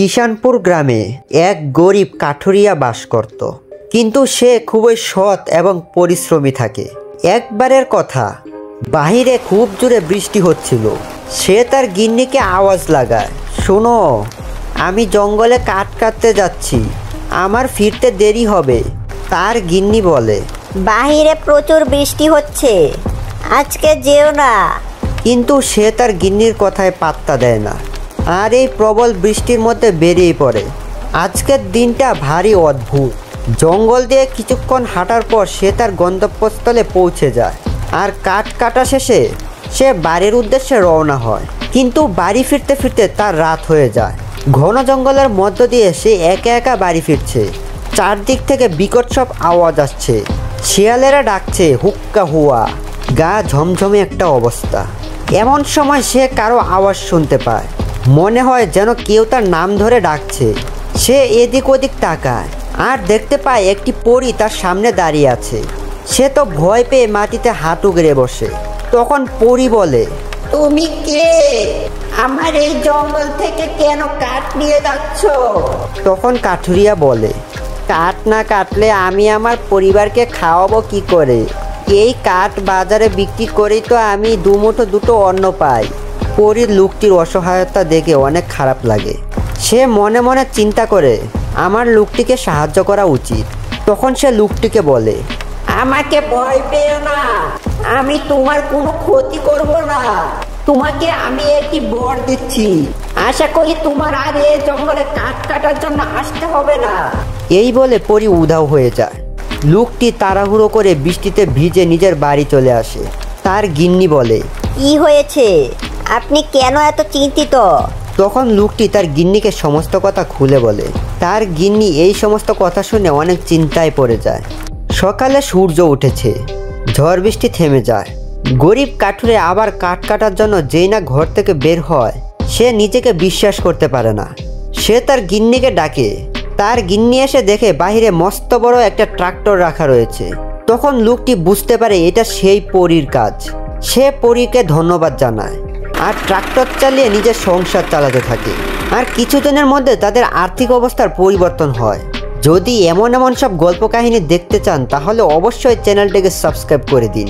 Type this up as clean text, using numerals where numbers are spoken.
কিষানপুর গ্রামে এক গরিব কাঠুরিয়া বাস করত, কিন্তু সে খুবই সৎ এবং পরিশ্রমী থাকে। একবারের কথা, বাহিরে খুব জোরে বৃষ্টি হচ্ছিল। সে তার গিন্নিকে আওয়াজ লাগায়, শোনো, আমি জঙ্গলে কাঠ কাটতে যাচ্ছি, আমার ফিরতে দেরি হবে। তার গিন্নি বলে, বাহিরে প্রচুর বৃষ্টি হচ্ছে, আজকে যেও না। কিন্তু সে তার গিন্নির কথায় পাত্তা দেয় না, আর এই প্রবল বৃষ্টির মধ্যে বেরিয়ে পড়ে। আজকের দিনটা ভারী অদ্ভুত। জঙ্গল দিয়ে কিছুক্ষণ হাঁটার পর সে তার গন্তব্যস্থলে পৌঁছে যায়, আর কাঠ কাটা শেষে সে বাড়ির উদ্দেশ্যে রওনা হয়। কিন্তু বাড়ি ফিরতে ফিরতে তার রাত হয়ে যায়। ঘন জঙ্গলের মধ্য দিয়ে সে একা একা বাড়ি ফিরছে। চারদিক থেকে বিকট সব আওয়াজ আসছে, শিয়ালেরা ডাকছে, হুক্কা হুয়া, গা ঝমঝমে একটা অবস্থা। এমন সময় সে কারো আওয়াজ শুনতে পায়, মনে হয় যেন কেউ তার নাম ধরে ডাকছে। সে এদিক ওদিক তাকায় আর দেখতে পায় একটি পরী তার সামনে দাঁড়িয়ে আছে। সে তো ভয় পেয়ে মাটিতে হাঁটু গেড়ে বসে। তখন পরী বলে, তুমি কে? আমার এই জঙ্গল থেকে কেন কাঠ নিয়ে যাচ্ছ? তখন কাঠুরিয়া বলে, কাঠ না কাটলে আমি আমার পরিবারকে খাওয়াবো কি করে? এই কাঠ বাজারে বিক্রি করেই তো আমি দুটো অন্ন পাই। পরীর লোকটির অসহায়তা দেখে অনেক খারাপ লাগে। সে মনে মনে চিন্তা করে, আমার লোকটিকে সাহায্য করা উচিত। তখন সে লোকটিকে বলে, আমাকে ভয় পেও না, আমি তোমার কোনো ক্ষতি করব না। তোমাকে আমি একটি বর দিচ্ছি, আশা করি তোমার আর এই জঙ্গলে কাঠ কাটার জন্য আসতে হবে না। এই বলে পরী উধাও হয়ে যায়। লোকটি তাড়াহুড়ো করে বৃষ্টিতে ভিজে নিজের বাড়ি চলে আসে। তার গিন্নি বলে, কি হয়েছে? আপনি কেন এত চিন্তিত? তখন লোকটি তার গিন্নিকে সমস্ত কথা খুলে বলে। তার গিন্নি এই সমস্ত কথা শুনে অনেক চিন্তায় পড়ে যায়। সকালে সূর্য উঠেছে, ঝড় বৃষ্টি থেমে যায়। গরিব কাঠুরে আবার কাঠ কাটার জন্য যেই না ঘর থেকে বের হয়, সে নিজেকে বিশ্বাস করতে পারে না। সে তার গিন্নিকে ডাকে। তার গিন্নি এসে দেখে বাহিরে মস্ত বড় একটা ট্রাক্টর রাখা রয়েছে। তখন লোকটি বুঝতে পারে এটা সেই পরীর কাজ। সে পরীকে ধন্যবাদ জানায় আর ট্রাক্টর চালিয়ে নিজের সংসার চালাতে থাকে। আর কিছুদিনের মধ্যে তাদের আর্থিক অবস্থার পরিবর্তন হয়। যদি এমন সব গল্প কাহিনী দেখতে চান, তাহলে অবশ্যই চ্যানেলটিকে সাবস্ক্রাইব করে দিন।